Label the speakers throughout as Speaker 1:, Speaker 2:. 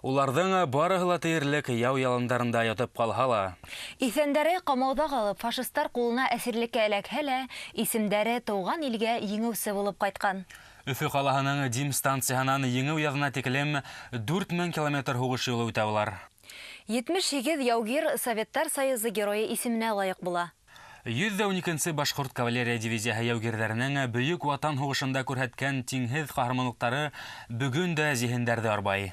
Speaker 1: Уларҙың барыһы тиерлек яу яландарында ятып ҡалһа.
Speaker 2: Иҫәндәре ҡамауҙа ҡалып, фашистар ҡулына әсирлеккә эләкһә лә, исемдәре тыуған илгә еңеүсе булып ҡайтҡан.
Speaker 1: Өфө ҡалаһының Дим станцияһынан еңеү яҙына тиклем 4000 километр һуғыш юлы үтә улар.
Speaker 2: 78 яугир Советтар Союзы геройы исеменә лайыҡ була.
Speaker 1: 112-нче Башҡорт кавалерия дивизияһы яугирҙәренең бөйөк ватан һуғышында күрһәткән тиңһеҙ ҡаһарманлыҡтары бөгөн дә зиһендәрҙе арбай.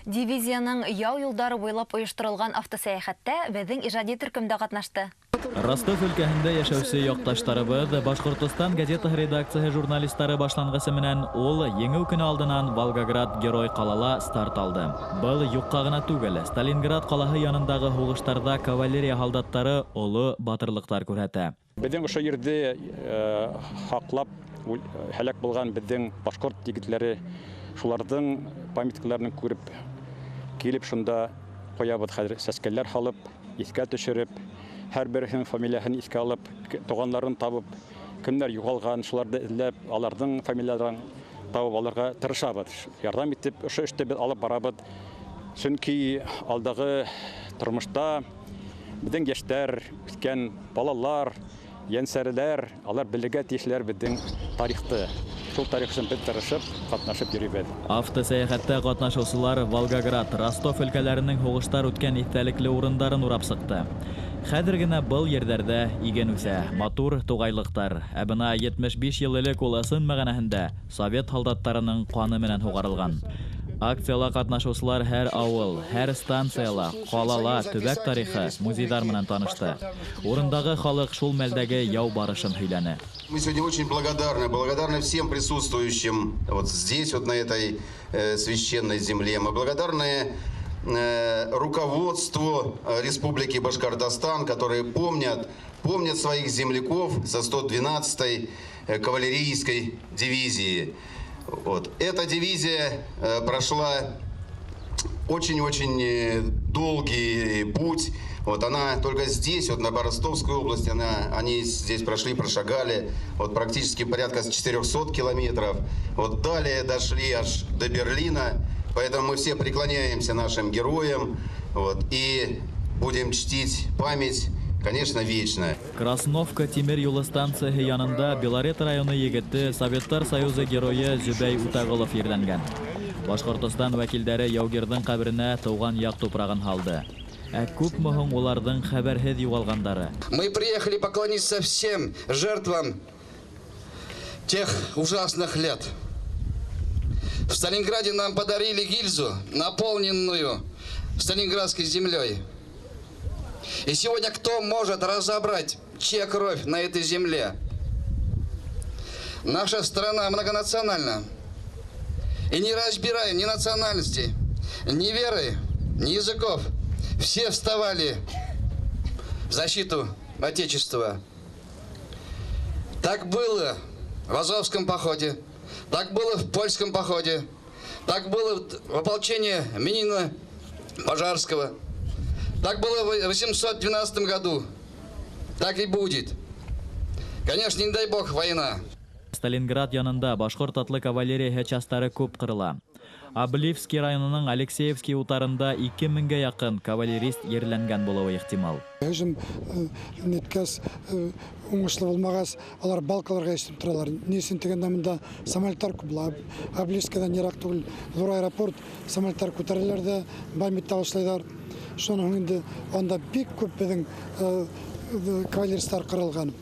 Speaker 2: Дивизияның яу юлдары буйлап ойошторолған автосәйәхәттә беҙҙең ижади төркөмдә ҡатнашты.
Speaker 3: Ростов өлкәһендә йәшәүсе яҡташтарыбыҙ Башҡортостан газетаһы редакцияһы журналистары башланғысы менән ул еңеү көне алдынан Волгоград герой ҡалала старт алды. Был юҡҡа ғына түгел, Сталинград ҡалаһы янындағы һуғыштарҙа кавалерия һалдаттары оло батырлыҡтар күрһәтә.
Speaker 4: Беҙҙең ошо ерҙе һаҡлап һәләк булған беҙҙең башҡорт егетләре, шуларҙың памяткаларын күреп килеп шунда ҡуябыҙ хәҙер сәскәләр һалып, иҫкә төшөрөп, һәр береһенең фамилияһын иҫкә алып, туғанларын табып, кемдәр юғалған, шуларҙы эҙләп, аларҙың фамилияларын табып алырға тырышабыҙ. Ярҙам итеп, ошо эште беҙ алып барабыҙ. Сөнки алдағы тормошта беҙҙең йәштәр, үҫкән балалар, йәнсәреләр, алар белергә тейешләр беҙҙең тарихты. Шул тарих өсөн беҙ тырышып, ҡатнашып йөрөйбөҙ.
Speaker 3: Автосәйәхәттә ҡатнашыусылар Волгоград, Ростов өлкәләренең һуғыштар үткән иҫтәлекле урындарын урап сыҡты. Хәҙер генә был ерҙәрҙә иген үҫә, матур туғайлыҡтар. Ә бына 75 йыл элек ул ысын мәғәнәһендә Совет һалдаттарының ҡаны менән һуғарылған. Акцияла ҡатнашыусылар һәр ауыл, һәр станцияла, ҡалала төбәк тарихы, музейҙар менән танышты. Урындағы халыҡ шул мәлдәге яу барышын һөйләне.
Speaker 5: Мы сегодня очень благодарны всем присутствующим вот здесь, вот на этой священной земле. Мы благодарны руководству Республики Башкортостан, которые помнят своих земляков со 112-й кавалерийской дивизии. Вот. Эта дивизия прошла очень-очень долгий путь. Вот она только здесь, вот на Ростовской области, они здесь прошагали вот практически порядка 400 километров. Вот далее дошли аж до Берлина. Поэтому мы все преклоняемся нашим героям вот, и будем чтить память, конечно, вечно.
Speaker 3: Красновка тимер юлы станцияһы янында Белорет районы егете Советтар Союзы геройы Зөбәй Утағылов ерләнгән. Башҡортостан вәкилдәре яугирҙың ҡәберенә тыуған яҡ тупрағын һалды. Ә күпме һуң уларҙың хәбәрһеҙ юғалғандары?
Speaker 6: Мы приехали поклониться всем жертвам тех ужасных лет. В Сталинграде нам подарили гильзу, наполненную сталинградской землей. И сегодня кто может разобрать, чья кровь на этой земле? Наша страна многонациональна. И не разбирая ни национальности, ни веры, ни языков, все вставали в защиту Отечества. Так было в Азовском походе. Так было в польском походе, так было в ополчении Минина Пожарского, так было в 812 году, так и будет. Конечно, не дай бог, война.
Speaker 3: Сталинград янында башҡорт атлы кавалерия частары күп ҡырыла. Абливский районының Алексеевский утарында 2000-гә яҡын кавалерист ерләнгән булыуы ихтимал.
Speaker 7: Һөжүм неткәс уңышлы булмағас, алар балкаларға естеп торалар. Несен тигәндә монда самолеттар күп була. Абливскийдан йыраҡ түгел ҙур аэропорт, самолеттар күтәрәләр дә, бамит ташлайҙар. Шуның инде анда бик күп беҙҙең кавалеристар ҡырылған.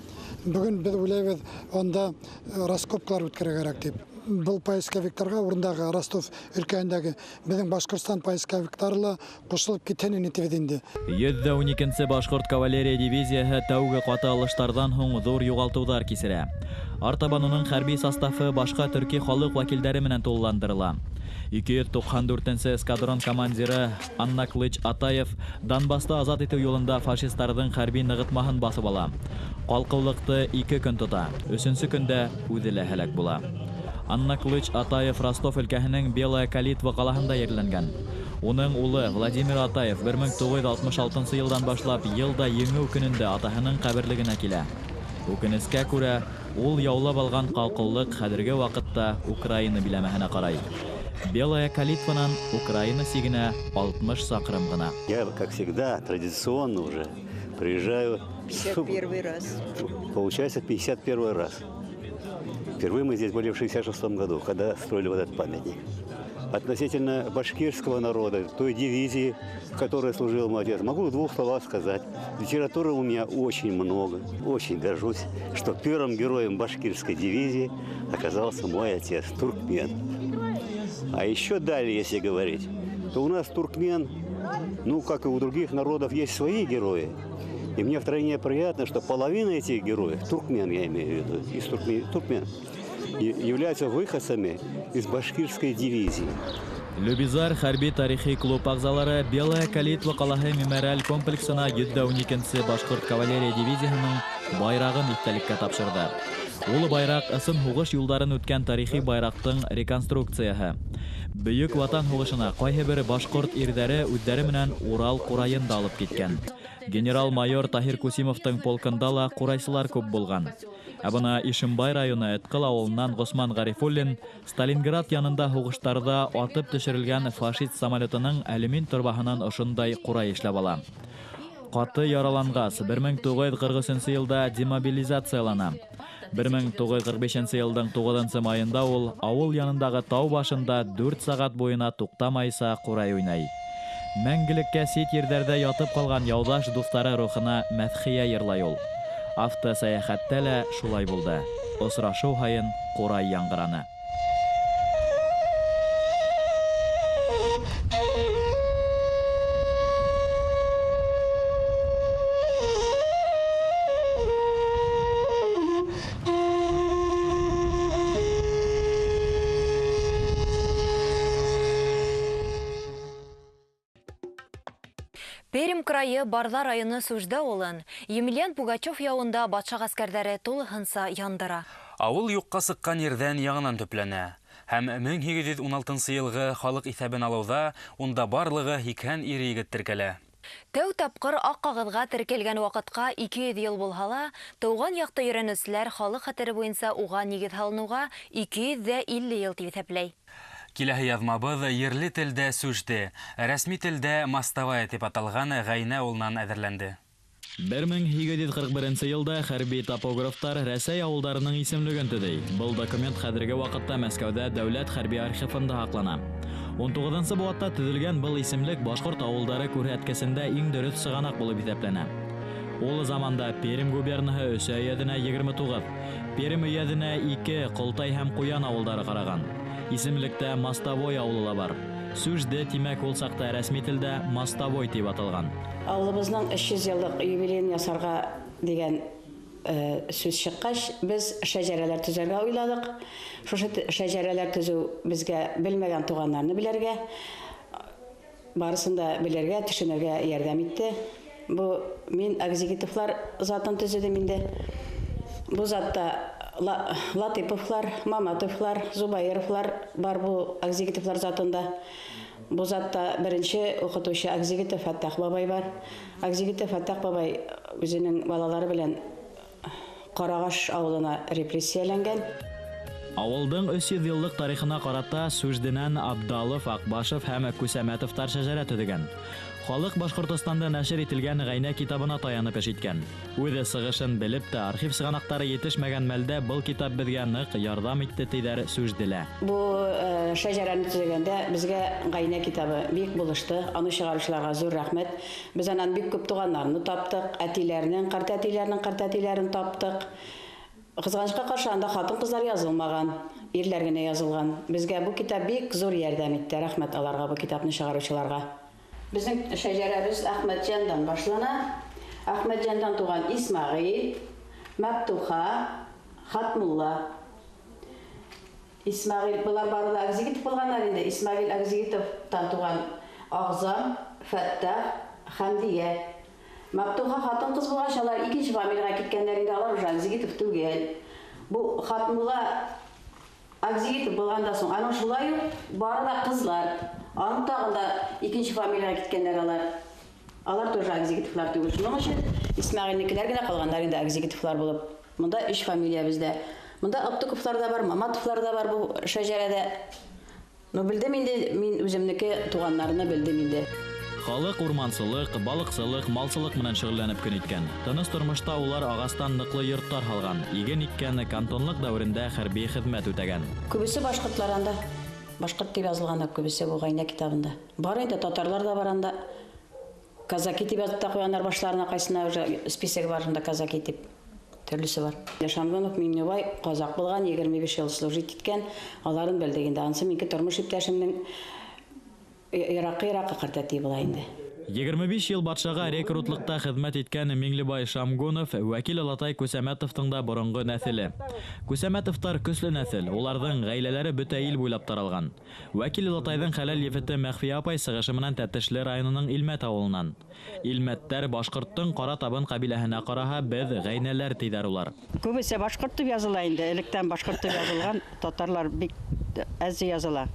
Speaker 7: Бөгөн беҙ уйлайбыҙ, анда раскопкалар үткәрергә дип. Был поисковиктарға урындағы Ростов өлкәһендәге беҙҙең Башҡортостан поисковиктары ҡушылып китһен итебеҙ инде.
Speaker 3: 112-нче Башҡорт кавалерия дивизияһы тәүге ҡаты алыштарҙан һуң ҙур юғалтыуҙар кисерә. Артабан уның хәрби составы башҡа төрки халыҡ вәкилдәре менән тулыландырыла. 294-нче эскадрон командиры Анна Клыч Атаев Донбассты азат итеү юлында фашисттарҙың хәрби нығытмаһын баҫып ала. Ҡалҡыулыҡты 2 көн тота, 3-нче көндә үҙе лә һәләк була. Анна Клыч Атаев Ростов өлкәһенең Белая Калитва ҡалаһында ерләнгән. Уның улы Владимир Атаев 1966 йылдан башлап йылда еңеү көнөндә атаһының ҡәберлегенә килә. Үкенескә күрә, ул яулап алған ҡалҡыулыҡ хәҙерге ваҡытта Украина биләмәһенә ҡарай. Белая Калитванан Украина сигіне 60 сақырым ғына.
Speaker 8: Я, как всегда, традиционно уже приезжаю.
Speaker 9: 51 раз.
Speaker 8: Получается, 51 раз. Впервые мы здесь были в 66 году, когда строили вот этот памятник. Относительно башкирского народа, той дивизии, в которой служил мой отец, могу в 2 словах сказать. Литературы у меня очень много. Очень горжусь, что первым героем башкирской дивизии оказался мой отец, туркмен. А еще далее, если говорить, то у нас туркмен, ну, как и у других народов, есть свои герои. И мне втройне приятно, что половина этих героев, туркмен я имею в виду, из туркмен, являются выходцами из башкирской дивизии.
Speaker 3: Любизар хәрби тарихи клуб ағзалары Белая Калитва қалаһы мемориаль комплексына 112-нче башкорт кавалерия дивизиясының байрагын истәлеккә тапшырды. Ул байрак ысын һугыш юлдарын үткән тарихи байрактың реконструкцияһы. Бөек ватан һугышына кайһы бер башкорт ирдәре үҙҙәре менән Урал курайын да алып киткән. Генерал-майор Таһир Кусимовтың полкында ла курайсылар күп булган. Абына Ишембай районы Эткыл авылынан Госман Гарифуллин Сталинград янында һугыштарда атып төшерелгән фашист самолетының алюмин торбаһынан ошондай курай эшләп ала. Каты яралангас 1943 елда демобилизациялана. 1945 елдың 9 майында ул авыл янындагы тау башында 4 сагат буена туктамайса курай уйнай. Мәңгелеккә сит ердәрдә ятып калган яудаш дуслары рухына мәдхия йырлай ул. Автосәяхәттә лә шулай булды. Осрашу һайын курай яңгыраны.
Speaker 2: Пермь крайы Барла районы Сужда улын Емельян Пугачев яуында батша гаскәрләре тулыһынса яндыра.
Speaker 1: Авыл юкка сыккан ердән яңынан төпләнә. Һәм 1716 елгы халык исәбен алуда унда барлыгы 80 ир-егет теркәлә.
Speaker 2: Тәү тапкыр ак кагызга теркәлгән вакытка 200 ел булһа, тауган якты йөрәнүсләр халык хәтере буенча уга нигез һалынуга 250 ел дип исәпләй.
Speaker 1: Киләһе язмабыз ерле телдә сүжде, рәсми телдә мастава дип аталган Гайна улынан әзерләнде.
Speaker 3: 1741 елда хәрби топографтар Рәсәй авылдарының исемлеген төдей. Бұл документ хәзерге вакытта Мәскәүдә дәүләт хәрби архивында һаклана. 19-нчы буатта төзелгән бұл исемлек башкорт авылдары күрһәткәсендә иң дөрес сыганак булып исәпләнә. Ул заманда Пермь губернаһы Өсә өйәденә 29, Пермь өйәденә 2, Кылтай һәм Куян авылдары караган. Исемлектә Мостовой авылы бар. Сүждә тимәк ул сакта рәсми телдә Мостовой дип аталган.
Speaker 9: Авылыбызның 300 еллык юбилеен ясарга дигән сүз чыккач, без шәҗәрәләр төзәргә уйладык. Шушы шәҗәрәләр төзү безгә белмәгән туганнарны белергә, барысын да белергә, төшенергә ярдәм итте. Бу мин Акзигитовлар затын төзедем инде. Бу затта Латыповлар, Маматовлар, Зубаировлар бар бу Акзигитовлар затында. Бу затта беренче укытучы Акзигитов Фаттах бабай бар. Акзигитов Фаттах бабай үзенең балалары белән Карагаш авылына репрессияләнгән.
Speaker 3: Авылдың 300 еллык тарихына карата Сүжденән Абдалов, Акбашев һәм Күсәмәтовтар шәҗәрә төзегән. Халык Башкортостанда нәшер ителгән Гайна китабына таянып эш иткән. Үзе сыгышын белеп тә архив сыганактары yetешмәгән мәлдә был китап безгә нык ярдәм итте тидәр Сүжделә.
Speaker 9: Бу шәҗәрәне төзегәндә безгә Гайна китабы бик булышты. Аны чыгаручыларга зур рәхмәт. Без аннан бик күп туганнарны таптык, әтиләрнең, картәтиләрнең таптык. Кызганычка каршы анда хатын-кызлар язылмаган, ирләр генә язылган. Безгә бу китап бик зур ярдәм итте. Рәхмәт аларга, бу китапны чыгаручыларга. Безнең шәҗәрәбез Әхмәтҗандан башлана. Әхмәтҗандан туган Исмагыйль, Мәптуха, Хатмулла. Исмагыйль булар бары да Акзигитов булганнар инде. Исмагыйль Акзигитовтан туган Агзам, Фаттах, Хәмдия. Мәптуха хатын-кыз булгач, алар икенче фамилияга киткәннәр инде, алар Акзигитов түгел. Бу Хатмулла Акзигитов булгандан соң, аның шулай ук бары да кызлар. Аның тагында икенче фамилияга киткәннәр алар. Алар тоже Акзигитовлар түгел. Шуның өчен Исмагыйльникеләр генә калганнар инде Акзигитовлар булып. Монда 3 фамилия бездә. Монда Аптыковлар да бар, Маматовлар да бар бу шәҗәрәдә. Ну белдем инде, мин үземнеке туганнарны белдем инде.
Speaker 3: Халык урмансылык, балыксылык, малсылык менән шөгыльләнеп көн иткән. Тыныс тормышта улар агастан ныклы йорттар һалган, иген иккән, кантонлык дәврендә хәрби хезмәт үтәгән.
Speaker 9: Күбесе башкортларында, башкорт дип язылган күбесе бу гайна китабында. Бар инде татарлар да бар анда. Казаки дип язып та куяннар башларына кайсына уже список бар анда казаки дип. Төрлесе бар. Шамгонов Миңнебай казак булган, 25 ел служить иткән, аларын белдегендә. Ансы минеке тормыш иптәшемнең Иракка картати була инде.
Speaker 3: 25 ел батшага рекрутлыкта хезмәт иткән Миңлебай Шамгонов вәкил Алатай Күсәмәтовтың да борынгы нәселе. Күсәмәтовтар көсле нәсел, уларның гаиләләре бөтә ил буйлап таралган. Вәкил Алатайның хәләл ефете Мәхфи апай сыгышы менән Тәтешле районының Илмәт авылыннан. Илмәттәр башкорттың Кара Табын кабиләһенә караһа, без гайнәләр тидәр улар.
Speaker 10: Күбесе башкорт дип языла инде, электән башкорт дип язылган, татарлар бик әз языла.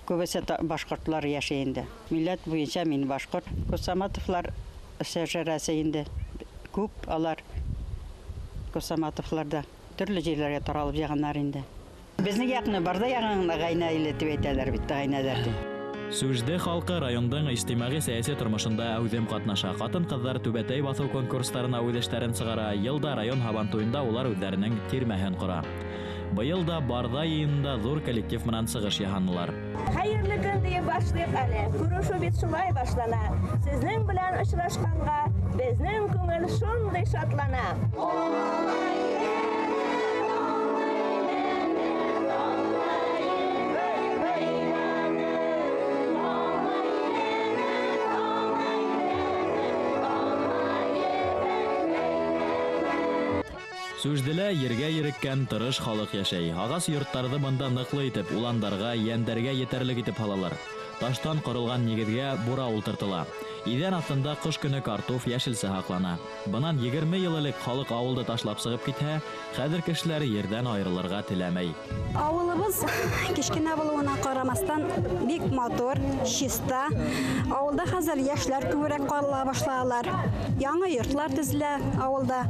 Speaker 10: Күбесе башкортлар яши инде. Милләт буенча мин башкорт. Күсәмәтовлар шәҗәрәсе инде. Күп алар Күсәмәтовларда төрле җирләргә таралып ягыннар инде. Безнең якны барда ягынга гайна иле дип әйтәләр бит гайнәләр.
Speaker 3: Сүжде халкы райондың иҗтимагый сәяси тормышында әүдем катнаша. Хатын-кызлар түбәтәй басу конкурсларына үз эшләрен чыгара. Елда район һабантуенда улар үзләренең тирмәһен кора. Быел да барда йыйында зур коллектив менән чыгыш яһаннылар.
Speaker 11: Хәерле көн дип башлыйк әле. Күрешү бит шулай башлана. Сезнең белән очрашканга безнең күңел шундый шатлана.
Speaker 3: Сүжделә ергә йөреккән тырыш халык яшәй. Агас йорттарны монда ныклы итеп, уландарга, яндәргә етерлек итеп халалар. Таштан корылган нигезгә бура ултыртыла. Идән астында кыш көне картоф яшелсе хаклана. Бынан 20 ел элек халык авылды ташлап сыгып китһә, хәзер кешеләр ердән аерылырга теләмәй.
Speaker 12: Авылыбыз кичкенә булуына карамастан бик матур, чиста. Авылда хәзер яшьләр күбрәк кала башладылар. Яңа йортлар төзелә авылда.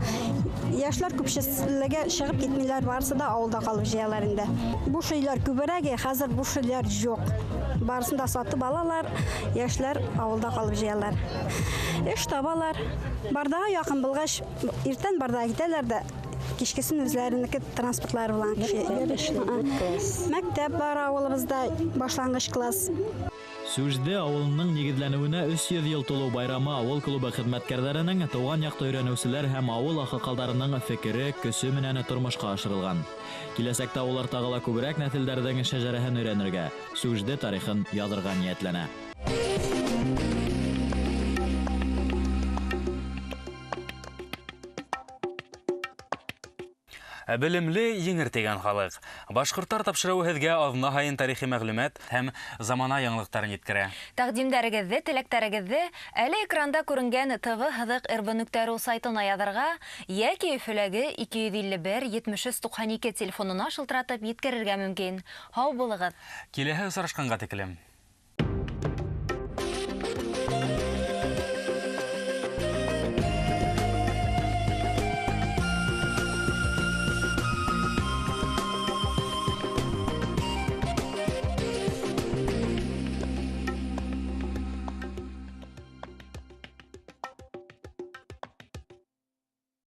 Speaker 12: Яшьләр күпчелеге чыгып китмиләр, барысы да авылда калып җыялар инде. Бу шөйләр күбрәк, хәзер бу шөйләр юк. Барысын да сатып алалар, яшьләр авылда калып җыялар. Эш табалар. Бардага якын булгач, иртән бардага китәләр дә кичкесен үзләренеке транспортлары белән мәктәп бар авылыбызда, башлангыч класс.
Speaker 3: Сүжде авылының нигезләнүенә 300 ел тулу байрамы авыл клубы хезмәткәрләренең туган якта өйрәнүчеләр һәм авыл ахакалдарының фикере, көсе менән тормышка ашырылган. Киләсәктә улар тагыла күбрәк нәселләрдән шәҗәрәһен өйрәнергә, сүжде тарихын язырга ниятләнә.
Speaker 1: Белемле еңер тегән халык. Башкортлар тапшыруы һеҙгә аҙна һайын тарихи мәғлүмәт һәм замана яңылыҡтарын еткерә.
Speaker 2: Тәҡдимдәрегеҙҙе, теләктәрегеҙҙе әле экранда күренгән tv.rb.ru сайтына яҙырға йәки Өфөләге 251-7392 телефонына шылтыратып еткерергә мөмкин. Һау булығыҙ.
Speaker 1: Киләһе осрашҡанға тиклем.